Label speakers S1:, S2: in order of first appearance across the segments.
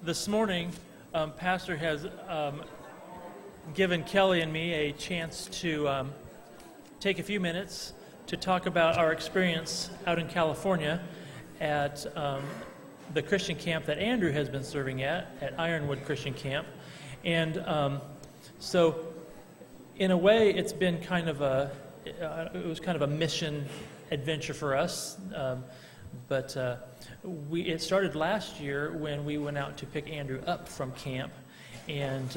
S1: This morning, Pastor has given Kelly and me a chance to take a few minutes to talk about our experience out in California at the Christian camp that Andrew has been serving at Ironwood Christian Camp. And so, in a way, it's been kind of it was kind of a mission adventure for us. But it started last year when we went out to pick Andrew up from camp, and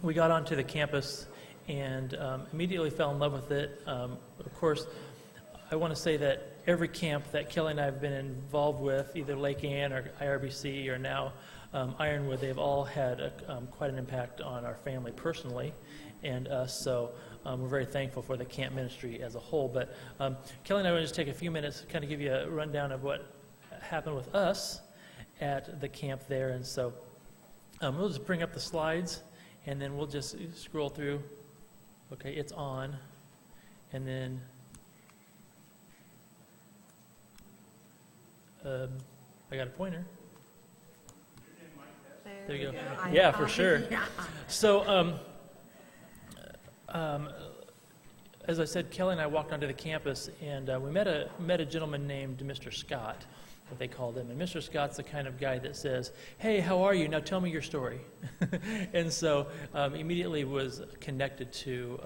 S1: we got onto the campus and immediately fell in love with it. Of course, I want to say that every camp that Kelly and I have been involved with, either Lake Ann or IRBC or now Ironwood, they've all had quite an impact on our family personally, and so we're very thankful for the camp ministry as a whole. But Kelly and I want to just take a few minutes to kind of give you a rundown of what happened with us at the camp there. And so we'll just bring up the slides, and then we'll just scroll through. Okay, it's on. And then I got a pointer. There you go. Yeah, for sure. So as I said, Kelly and I walked onto the campus, and we met a gentleman named Mr. Scott, what they called him. And Mr. Scott's the kind of guy that says, "Hey, how are you? Now tell me your story." And so immediately was connected to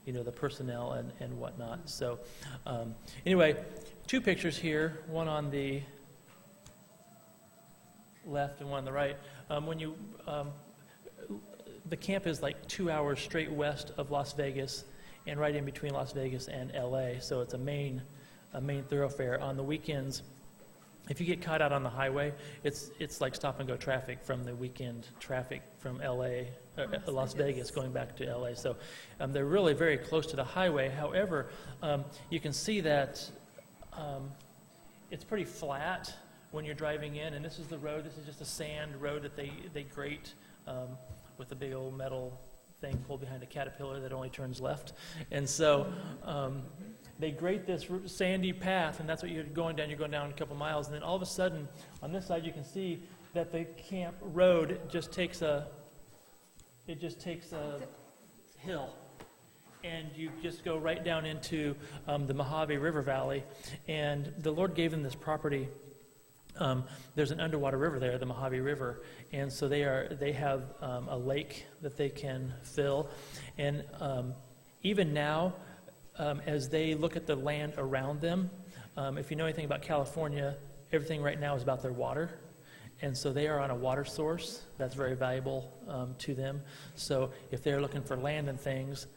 S1: the personnel and whatnot. So anyway, two pictures here, one on the left and one on the right. The camp is like 2 hours straight west of Las Vegas, and right in between Las Vegas and LA. So it's a main thoroughfare. On the weekends, if you get caught out on the highway, it's like stop and go traffic from the weekend traffic from Las Vegas going back to LA. So they're really very close to the highway. However, you can see that it's pretty flat when you're driving in, and this is the road. This is just a sand road that they grate with a big old metal thing pulled behind a caterpillar that only turns left. And so they grate this sandy path, and that's what you're going down. You're going down a couple miles, and then all of a sudden, on this side, you can see that the camp road just takes a hill, and you just go right down into the Mojave River Valley. And the Lord gave them this property. There's an underwater river there, the Mojave River, and so they have a lake that they can fill. And even now, as they look at the land around them, if you know anything about California, everything right now is about their water. And so they are on a water source that's very valuable to them. So if they're looking for land and things,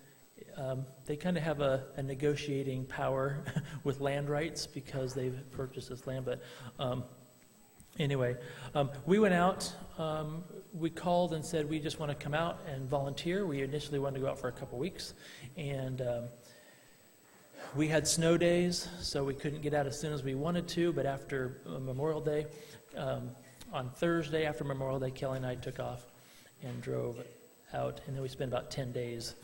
S1: they kind of have a negotiating power with land rights because they've purchased this land. But anyway, we went out. We called and said we just want to come out and volunteer. We initially wanted to go out for a couple weeks, and we had snow days, so we couldn't get out as soon as we wanted to. But after Memorial Day, on Thursday after Memorial Day, Kelly and I took off and drove out, and then we spent about 10 days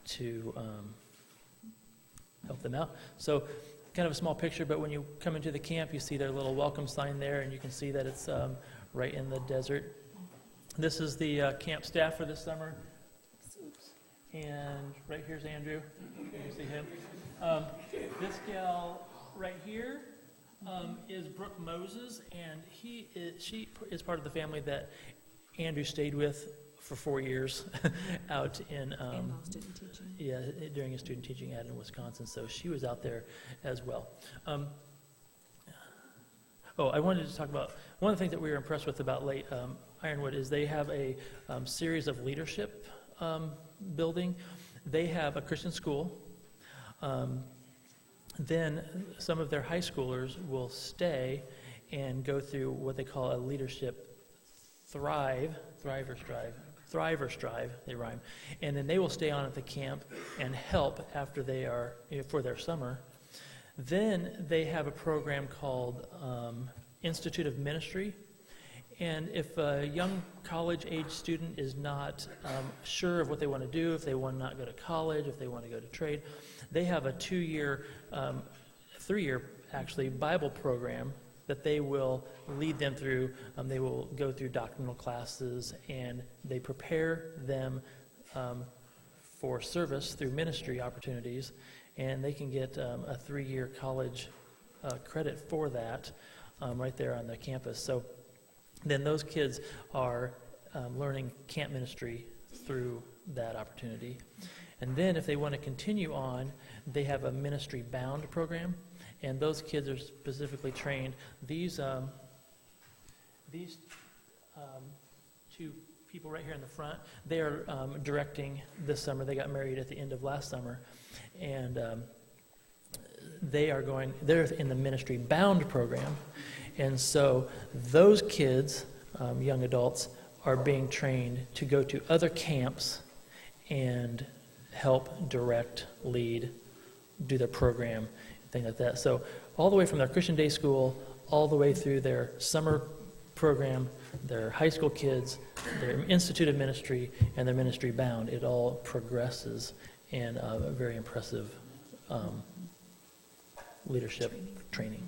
S1: to help them out. So kind of a small picture, but when you come into the camp, you see their little welcome sign there, and you can see that it's right in the desert. This is the camp staff for this summer. And right here's Andrew. You can see him. This gal right here is Brooke Moses, and she is part of the family that Andrew stayed with for 4 years out in
S2: student teaching.
S1: Yeah, during his student teaching out in Wisconsin. So she was out there as well. I wanted to talk about one of the things that we were impressed with about Ironwood is they have a series of leadership building. They have a Christian school. Then some of their high schoolers will stay and go through what they call a leadership thrive or strive, they rhyme. And then they will stay on at the camp and help after they are, for their summer. Then they have a program called Institute of Ministry. And if a young college-age student is not sure of what they want to do, if they want to not go to college, if they want to go to trade, they have a 2-year, 3-year actually, Bible program that they will lead them through. They will go through doctrinal classes, and they prepare them for service through ministry opportunities, and they can get a 3-year college credit for that right there on the campus. So then those kids are learning camp ministry through that opportunity. And then if they want to continue on, they have a ministry bound program, and those kids are specifically trained. These two people right here in the front, they are directing this summer. They got married at the end of last summer, and they're in the ministry bound program. And so those kids, young adults, are being trained to go to other camps and help direct, lead, do their program, things like that. So all the way from their Christian day school, all the way through their summer program, their high school kids, their institute of ministry, and their ministry bound, it all progresses in a very impressive leadership training.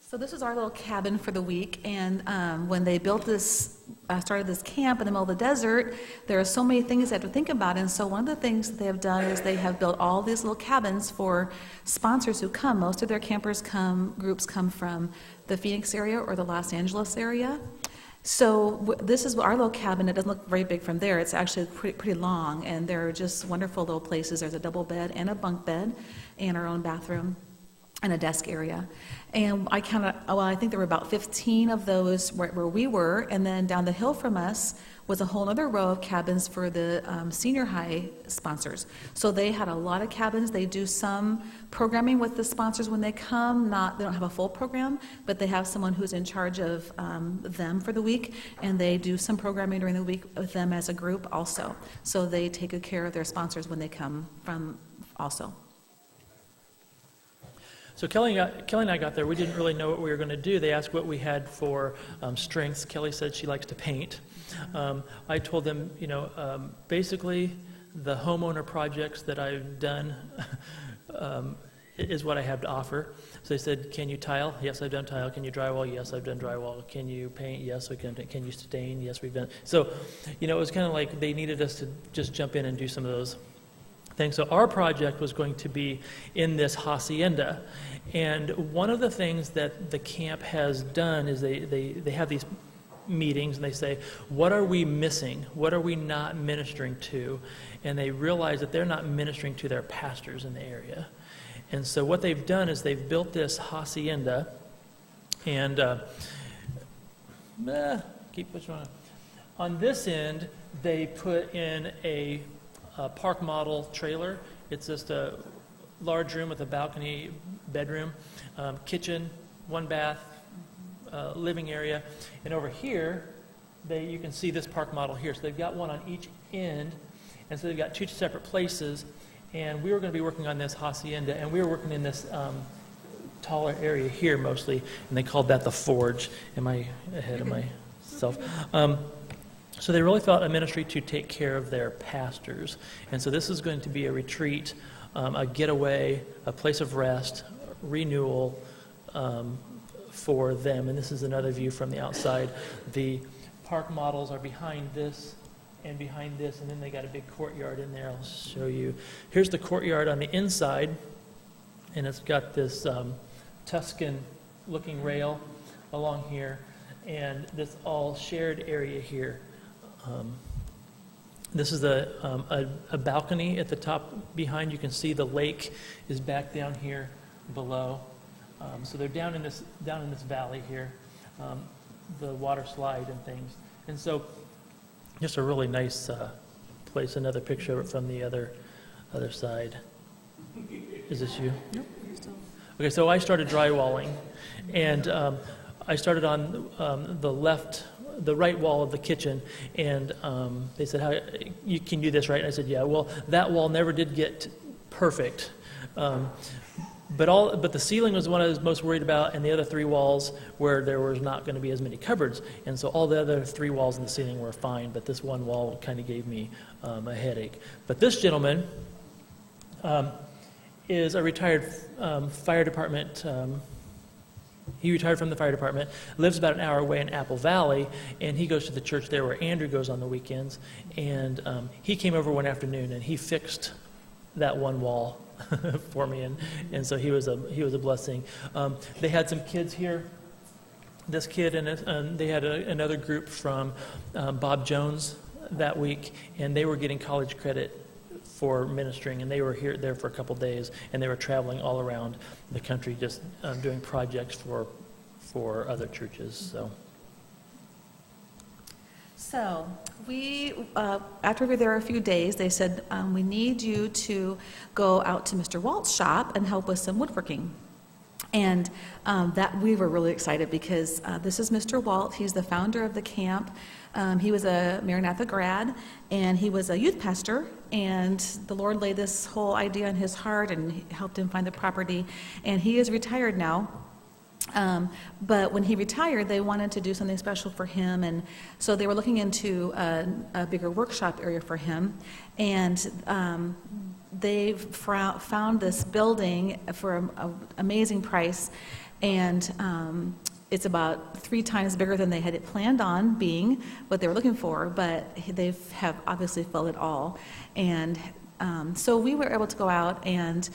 S2: So this is our little cabin for the week, and when they built this, started this camp in the middle of the desert, there are so many things they have to think about, and so one of the things that they have done is they have built all these little cabins for sponsors who come. Most of their groups come from the Phoenix area or the Los Angeles area. So this is our little cabin. It doesn't look very big from there. It's actually pretty long, and they're just wonderful little places. There's a double bed and a bunk bed and our own bathroom and a desk area. And I think there were about 15 of those where we were, and then down the hill from us was a whole other row of cabins for the senior high sponsors. So they had a lot of cabins. They do some programming with the sponsors when they come. They don't have a full program, but they have someone who's in charge of them for the week, and they do some programming during the week with them as a group also. So they take good care of their sponsors when they come from also.
S1: So Kelly and I got there. We didn't really know what we were going to do. They asked what we had for strengths. Kelly said she likes to paint. I told them, basically the homeowner projects that I've done is what I have to offer. So they said, can you tile? Yes, I've done tile. Can you drywall? Yes, I've done drywall. Can you paint? Yes, I can. Can you stain? Yes, we've done. So, it was kind of like they needed us to just jump in and do some of those things. So our project was going to be in this hacienda. And one of the things that the camp has done is they have these meetings, and they say, what are we missing? What are we not ministering to? And they realize that they're not ministering to their pastors in the area. And so what they've done is they've built this hacienda, and keep pushing on this end, they put in a park model trailer. It's just a large room with a balcony, bedroom, kitchen, 1 bath, living area. And over here, you can see this park model here. So they've got one on each end, and so they've got 2 separate places. And we were going to be working on this hacienda, and we were working in this taller area here mostly, and they called that the forge. Am I ahead of myself? So they really felt a ministry to take care of their pastors. And so this is going to be a retreat, a getaway, a place of rest, renewal for them. And this is another view from the outside. The park models are behind this and behind this, and then they got a big courtyard in there. I'll show you. Here's the courtyard on the inside, and it's got this Tuscan-looking rail along here, and this all shared area here. This is a balcony at the top behind. You can see the lake is back down here below. So they're down in this valley here, the water slide and things. And so just a really nice place. Another picture of it from the other side. Is this you?
S2: Nope, you're still.
S1: Okay, so I started drywalling, and I started on the right wall of the kitchen, and they said, "How you can do this, right?" And I said, "Yeah." Well, that wall never did get perfect, but the ceiling was what I was most worried about, and the other 3 walls where there was not going to be as many cupboards, and so all the other 3 walls in the ceiling were fine, but this one wall kind of gave me a headache. But this gentleman is a retired fire department. He retired from the fire department, lives about an hour away in Apple Valley, and he goes to the church there where Andrew goes on the weekends. And he came over one afternoon and he fixed that one wall for me, and so he was a blessing. They had some kids here. This kid and they had another group from Bob Jones that week, and they were getting college credit for ministering, and they were there for a couple days, and they were traveling all around the country just doing projects for other churches.
S2: So we, after we were there a few days, they said, we need you to go out to Mr. Walt's shop and help with some woodworking. And that we were really excited because this is Mr. Walt. He's the founder of the camp. He was a Maranatha grad, and he was a youth pastor, and the Lord laid this whole idea on his heart and helped him find the property. And he is retired now. But when he retired, they wanted to do something special for him, and so they were looking into a bigger workshop area for him. And they found this building for an amazing price, and it's about 3 times bigger than they had it planned on being, what they were looking for, but they have obviously filled it all. And so we were able to go out, and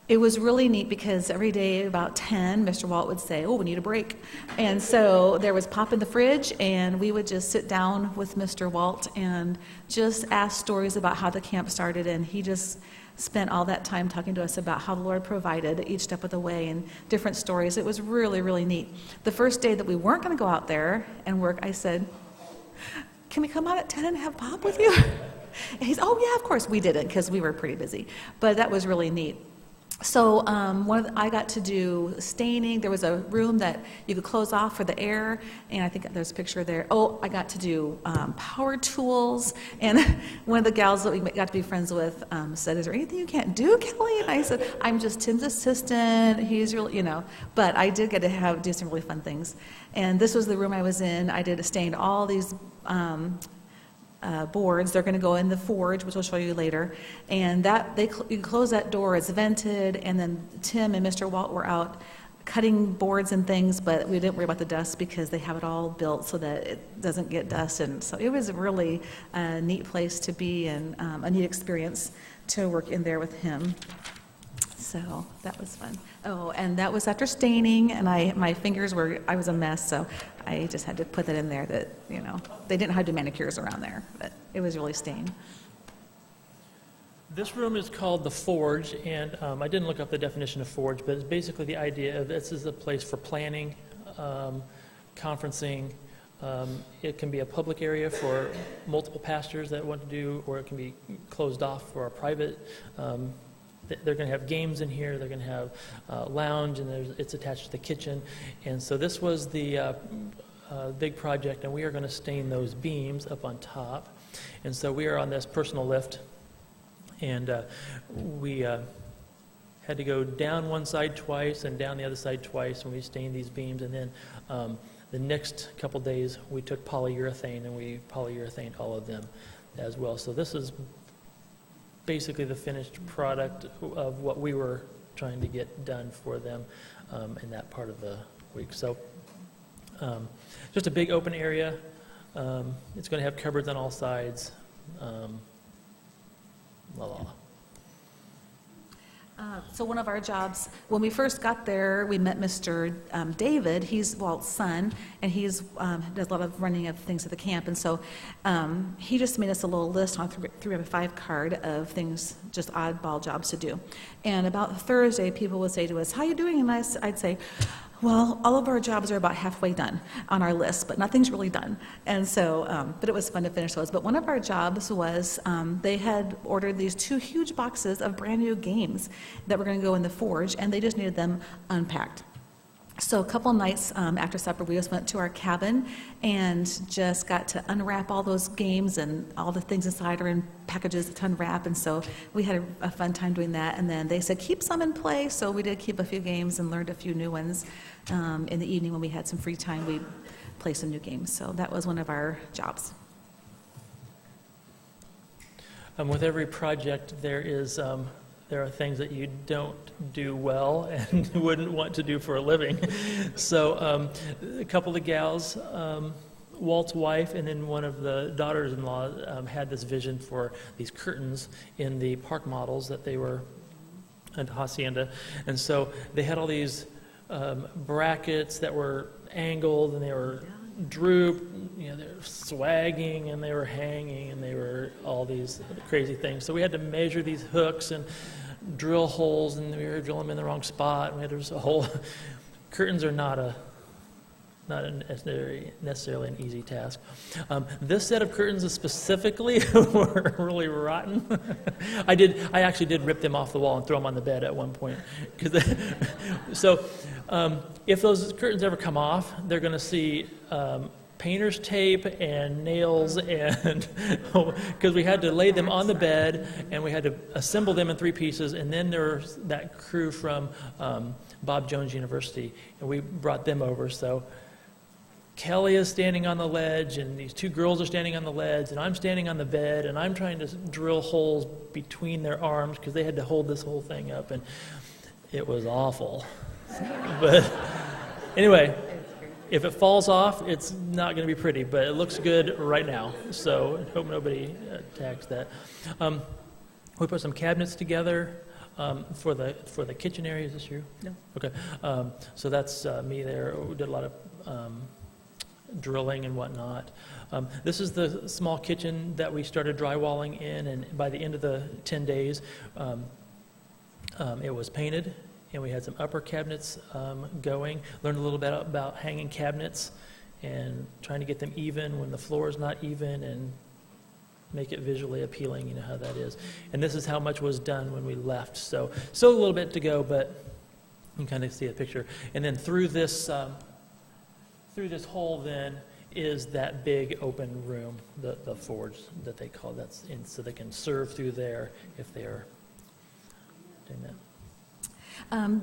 S2: it was really neat because every day about 10, Mr. Walt would say, oh, we need a break. And so there was pop in the fridge, and we would just sit down with Mr. Walt and just ask stories about how the camp started, and he just spent all that time talking to us about how the Lord provided each step of the way and different stories. It was really, really neat. The first day that we weren't going to go out there and work, I said, can we come out at 10 and have pop with you? And he's, oh, yeah, of course. We didn't because we were pretty busy. But that was really neat. So I got to do staining. There was a room that you could close off for the air, and I think there's a picture there. Oh, I got to do power tools, and one of the gals that we got to be friends with said, is there anything you can't do, Kelly? And I said, I'm just Tim's assistant. He's really, but I did get to do some really fun things. And this was the room I was in. I did stained all these boards. They're going to go in the forge, which I'll show you later. And you close that door, it's vented, and then Tim and Mr. Walt were out cutting boards and things, but we didn't worry about the dust because they have it all built so that it doesn't get dust. And so it was a really neat place to be, and a neat experience to work in there with him. So that was fun. Oh, and that was after staining, and my fingers I was a mess, so I just had to put that in there that, they didn't know how to do manicures around there, but it was really stained.
S1: This room is called the Forge, and I didn't look up the definition of forge, but it's basically the idea of this is a place for planning, conferencing. It can be a public area for multiple pastors that want to do, or it can be closed off for a private. They're going to have games in here. They're going to have lounge, and it's attached to the kitchen. And so this was the big project, and we are going to stain those beams up on top. And so we are on this personal lift, and we had to go down one side twice and down the other side twice when we stained these beams. And then the next couple days, we took polyurethane, and we polyurethaned all of them as well. So this is basically the finished product of what we were trying to get done for them in that part of the week. So just a big open area. It's going to have cupboards on all sides.
S2: So one of our jobs, when we first got there, we met Mr. David. He's Walt's son, and he's does a lot of running of things at the camp. And so he just made us a little list on a 3-by-5 card of things, just oddball jobs to do. And about Thursday, people would say to us, how you doing? And I'd say, well, all of our jobs are about halfway done on our list, but nothing's really done. And so, but it was fun to finish those. But one of our jobs was they had ordered these 2 huge boxes of brand new games that were going to go in the forge, and they just needed them unpacked. So a couple nights after supper, we just went to our cabin and just got to unwrap all those games, and all the things inside are in packages to unwrap. And so we had a fun time doing that. And then they said, keep some in play. So we did keep a few games and learned a few new ones. In the evening when we had some free time, we played some new games. So that was one of our jobs.
S1: With every project, there is there are things that you don't do well and wouldn't want to do for a living. So a couple of the gals, Walt's wife and then one of the daughters-in-law had this vision for these curtains in the park models that they were at Hacienda. And so they had all these brackets that were angled and they were drooped, you know, they were swagging and they were hanging and they were all these crazy things. So we had to measure these hooks and drill holes, and we were drilling them in the wrong spot. And there was a whole curtains are not necessarily an easy task. This set of curtains is specifically were really rotten. I actually did rip them off the wall and throw them on the bed at one point. So if those curtains ever come off, they're going to see painter's tape and nails, and because we had to lay them on the bed and we had to assemble them in 3 pieces, and then there's that crew from Bob Jones University, and we brought them over. So Kelly is standing on the ledge, and these 2 girls are standing on the ledge, and I'm standing on the bed, and I'm trying to drill holes between their arms because they had to hold this whole thing up, and it was awful. But anyway, if it falls off, it's not going to be pretty, but it looks good right now. So I hope nobody attacks that. We put some cabinets together for the kitchen area. Is this you?
S2: No.
S1: Okay. So that's me there. We did a lot of drilling and whatnot. This is the small kitchen that we started drywalling in, and by the end of the 10 days, it was painted. And we had some upper cabinets going, learned a little bit about hanging cabinets and trying to get them even when the floor is not even and make it visually appealing, you know how that is. And this is how much was done when we left. So still a little bit to go, but you can kind of see a picture. And then through this hole then is that big open room, the forge that they call that's in, so they can serve through there if they are doing that.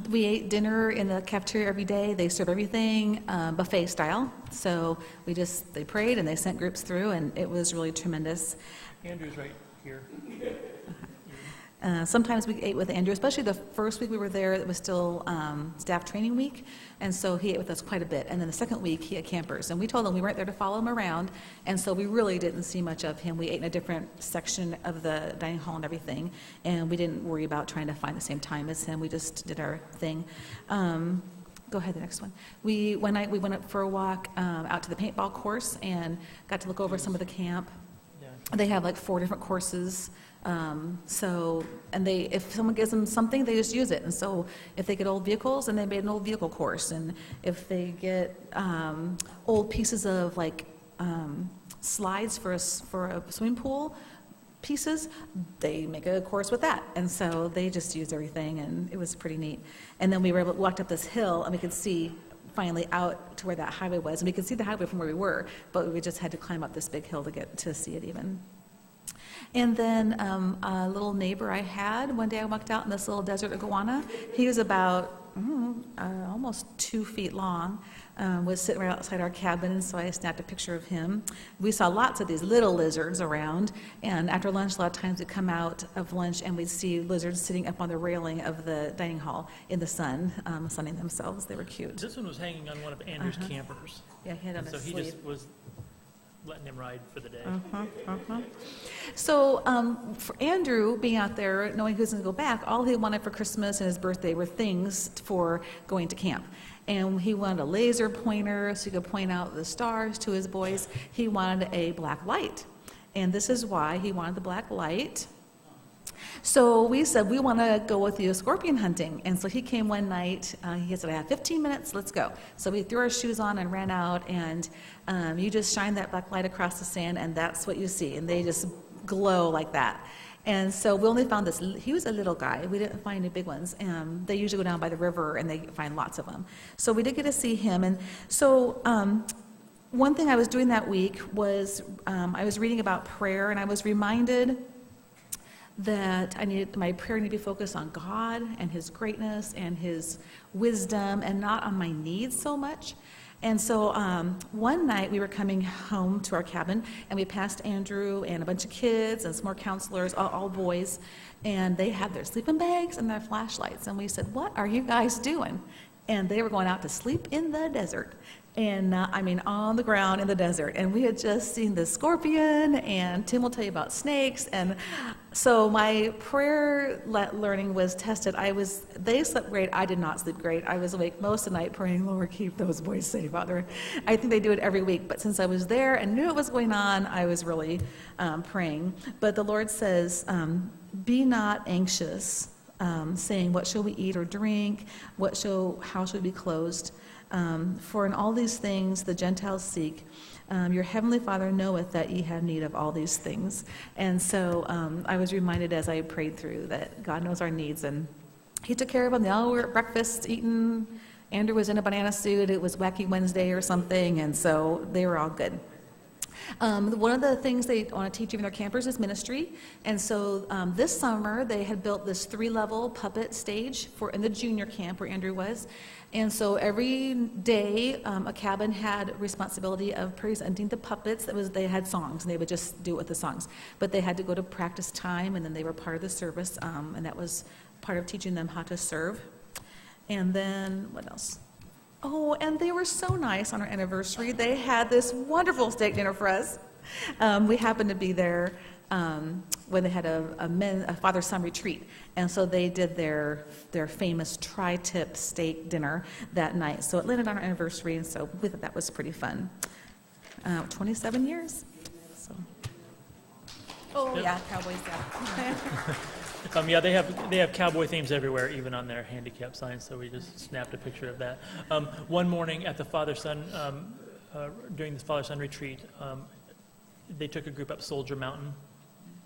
S2: We ate dinner in the cafeteria every day. They serve everything buffet style. So they prayed and they sent groups through, and it was really tremendous.
S1: Andrew's right here.
S2: Sometimes we ate with Andrew, especially the first week we were there. It was still staff training week, and so he ate with us quite a bit. And then the second week, he had campers, and we told him we weren't there to follow him around, and so we really didn't see much of him. We ate in a different section of the dining hall and everything, and we didn't worry about trying to find the same time as him. We just did our thing. Go ahead, the next one. One night we went up for a walk out to the paintball course and got to look over some of the camp.
S1: Yeah.
S2: They have like 4 different courses. If someone gives them something, they just use it. And so if they get old vehicles, then they made an old vehicle course. And if they get old pieces of like slides for a swimming pool pieces, they make a course with that. And so they just use everything, and it was pretty neat. And then we were able to walk up this hill, and we could see finally out to where that highway was. And we could see the highway from where we were, but we just had to climb up this big hill to get to see it even. And then a little neighbor I had, one day I walked out in this little desert iguana. He was about almost 2 feet long, was sitting right outside our cabin, and so I snapped a picture of him. We saw lots of these little lizards around, and after lunch, a lot of times we'd come out of lunch and we'd see lizards sitting up on the railing of the dining hall in the sun, sunning themselves. They were cute.
S1: This one was hanging on one of Andrew's campers.
S2: Yeah, he had on his
S1: So he
S2: sleeve.
S1: just was letting him ride for the day.
S2: So for Andrew being out there, knowing he was going to go back, all he wanted for Christmas and his birthday were things for going to camp. And he wanted a laser pointer so he could point out the stars to his boys. He wanted a black light. And this is why he wanted the black light. So we said, we want to go with you scorpion hunting. And so he came one night. He said, I have 15 minutes, let's go. So we threw our shoes on and ran out, and you just shine that black light across the sand, and that's what you see. And they just glow like that. And so we only found this, he was a little guy. We didn't find any big ones. They usually go down by the river, and they find lots of them. So we did get to see him. And so one thing I was doing that week was I was reading about prayer, and I was reminded that my prayer needed to be focused on God and His greatness and His wisdom, and not on my needs so much. And so one night we were coming home to our cabin, and we passed Andrew and a bunch of kids and some more counselors, all boys, and they had their sleeping bags and their flashlights. And we said, "What are you guys doing?" And they were going out to sleep in the desert. And on the ground in the desert. And we had just seen the scorpion, and Tim will tell you about snakes. And so my prayer learning was tested. They slept great. I did not sleep great. I was awake most of the night praying, "Lord, keep those boys safe out there." I think they do it every week. But since I was there and knew what was going on, I was really praying. But the Lord says, "Be not anxious," saying, "What shall we eat or drink? How shall we be clothed? For in all these things the Gentiles seek. Your heavenly Father knoweth that ye have need of all these things." And so I was reminded as I prayed through that God knows our needs, and He took care of them. They all were at breakfast eating. Andrew was in a banana suit. It was Wacky Wednesday or something, and so they were all good. One of the things they want to teach even their campers is ministry. And so this summer they had built this 3-level puppet stage in the junior camp where Andrew was. And so every day a cabin had responsibility of presenting the puppets. They had songs, and they would just do it with the songs. But they had to go to practice time, and then they were part of the service, and that was part of teaching them how to serve. And then what else? Oh, and they were so nice on our anniversary. They had this wonderful steak dinner for us. We happened to be there when they had a FatherSon Retreat. And so they did their famous tri-tip steak dinner that night. So it landed on our anniversary, and so we thought that was pretty fun. 27 years. So. Oh, yeah, Cowboys, yeah.
S1: Yeah, they have cowboy themes everywhere, even on their handicap signs. So we just snapped a picture of that. One morning at the FatherSon, during this FatherSon retreat, they took a group up Soldier Mountain,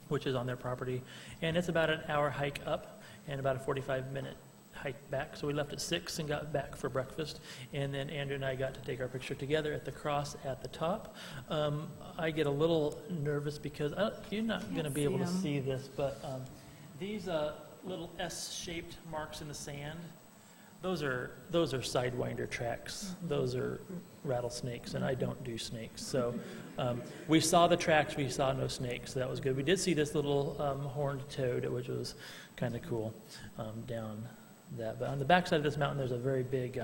S1: which is on their property, and it's about an hour hike up and about a 45-minute hike back. So we left at 6 and got back for breakfast, and then Andrew and I got to take our picture together at the cross at the top. I get a little nervous because you're not going to be able to see this, but these little S-shaped marks in the sand, those are sidewinder tracks. Those are rattlesnakes, and I don't do snakes. So we saw the tracks. We saw no snakes. So that was good. We did see this little horned toad, which was kind of cool down that. But on the backside of this mountain, there's a very big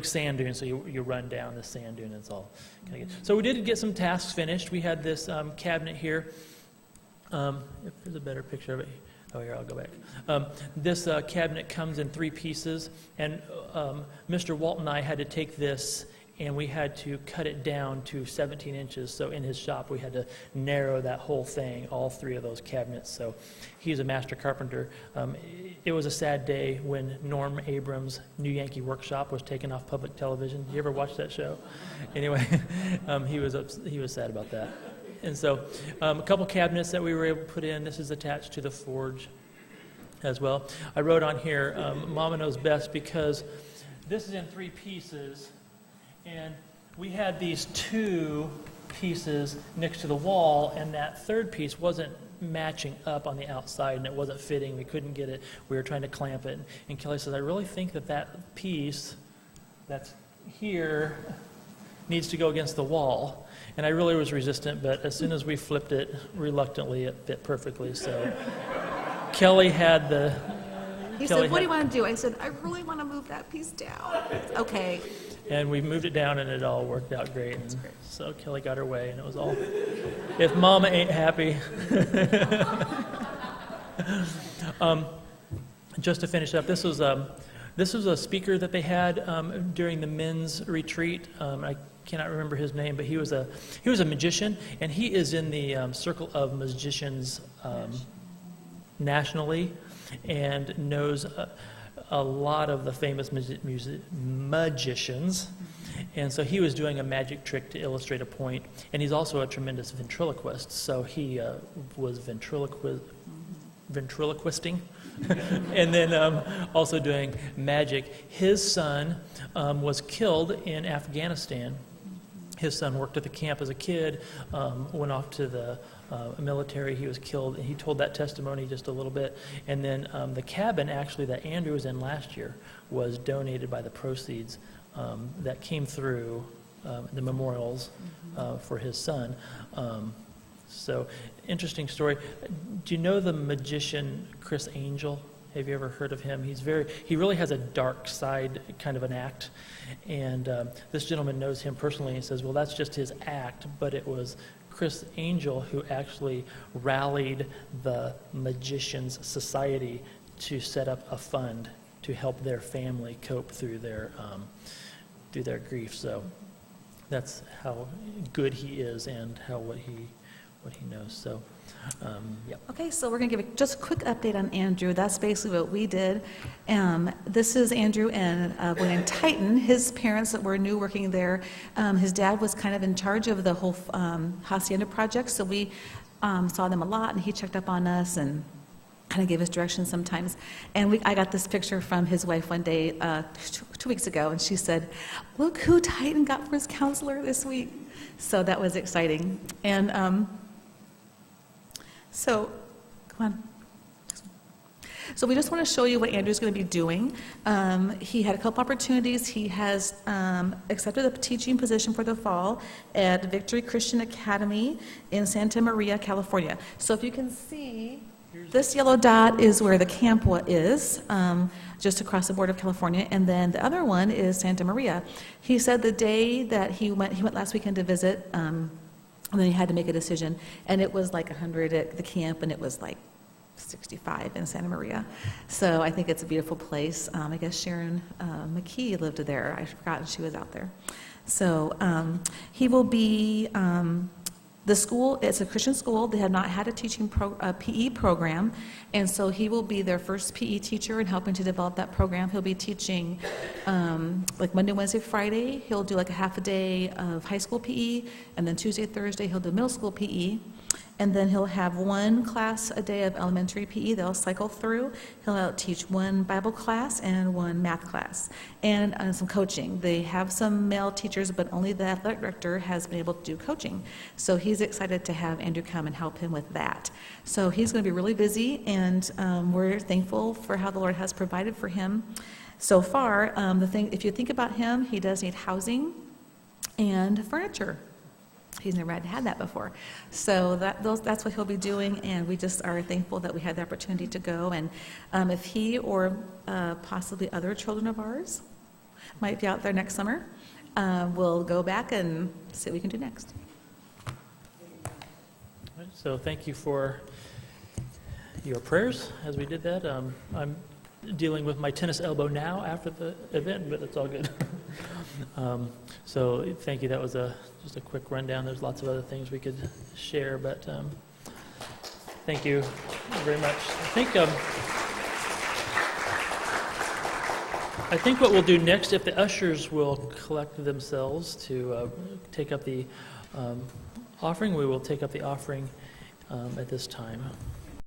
S1: sand dune. So you run down the sand dune. And it's all kind of good. So we did get some tasks finished. We had this cabinet here. If there's a better picture of it. Oh, here, I'll go back. This cabinet comes in 3 pieces, and Mr. Walt and I had to take this, and we had to cut it down to 17 inches. So in his shop, we had to narrow that whole thing, all 3 of those cabinets. So he's a master carpenter. It was a sad day when Norm Abrams' New Yankee Workshop was taken off public television. You ever watch that show? Anyway, he was sad about that. And so a couple cabinets that we were able to put in. This is attached to the forge as well. I wrote on here, Mama knows best, because this is in 3 pieces. And we had these 2 pieces next to the wall, and that 3rd piece wasn't matching up on the outside, and it wasn't fitting. We couldn't get it. We were trying to clamp it. And Kelly says, "I really think that piece that's here needs to go against the wall." And I really was resistant, but as soon as we flipped it, reluctantly, it fit perfectly. So Kelly had the...
S2: He said, "What do you want to do?" I said, "I really want to move that piece down." Okay. And
S1: we moved it down, and it all worked out great. And so Kelly got her way, and it was all... If Mama ain't happy. Just to finish up, this was a speaker that they had during the men's retreat. I cannot remember his name, but he was a magician, and he is in the circle of magicians nationally, and knows a lot of the famous magicians. And so he was doing a magic trick to illustrate a point, and he's also a tremendous ventriloquist. So he was ventriloquisting. And then also doing magic. His son was killed in Afghanistan. His son worked at the camp as a kid, went off to the military. He was killed. He told that testimony just a little bit. And then the cabin, actually, that Andrew was in last year was donated by the proceeds that came through the memorials for his son. So, interesting story. Do you know the magician Chris Angel? Have you ever heard of him? He really has a dark side, kind of an act. And this gentleman knows him personally and says, well, that's just his act, but it was Chris Angel who actually rallied the Magicians Society to set up a fund to help their family cope through their grief. So that's how good he is and what he knows. So, yeah.
S2: Okay, so we're going to give just a quick update on Andrew. That's basically what we did. This is Andrew and a boy named Titan. His parents that were new working there, his dad was kind of in charge of the whole Hacienda project, so we saw them a lot, and he checked up on us and kind of gave us directions sometimes. And I got this picture from his wife one day, 2 weeks ago, and she said, look who Titan got for his counselor this week. So that was exciting. And so, come on. So we just want to show you what Andrew's going to be doing. He had a couple opportunities. He has accepted a teaching position for the fall at Victory Christian Academy in Santa Maria, California. So if you can see, this yellow dot is where the camp is, just across the border of California, and then the other one is Santa Maria. He said the day that he went last weekend to visit, and then he had to make a decision, and it was like 100 at the camp, and it was like 65 in Santa Maria. So I think it's a beautiful place. I guess Sharon McKee lived there. I forgot she was out there. So he will be, the school, it's a Christian school. They have not had a teaching PE program, and so he will be their first PE teacher and helping to develop that program. He'll be teaching like Monday, Wednesday, Friday. He'll do like a half a day of high school PE, and then Tuesday, Thursday, he'll do middle school PE. And then he'll have one class a day of elementary PE they'll cycle through. He'll teach one Bible class and one math class, and some coaching. They have some male teachers, but only the athletic director has been able to do coaching. So he's excited to have Andrew come and help him with that. So he's going to be really busy, and we're thankful for how the Lord has provided for him so far. If you think about him, he does need housing and furniture. He's never had that before. So that's what he'll be doing, and we just are thankful that we had the opportunity to go. And if he or possibly other children of ours might be out there next summer, we'll go back and see what we can do next.
S1: So thank you for your prayers as we did that. I'm dealing with my tennis elbow now after the event, but it's all good. So thank you. That was just a quick rundown. There's lots of other things we could share, but thank you very much. I think what we'll do next, if the ushers will collect themselves to take up the offering, we will take up the offering at this time.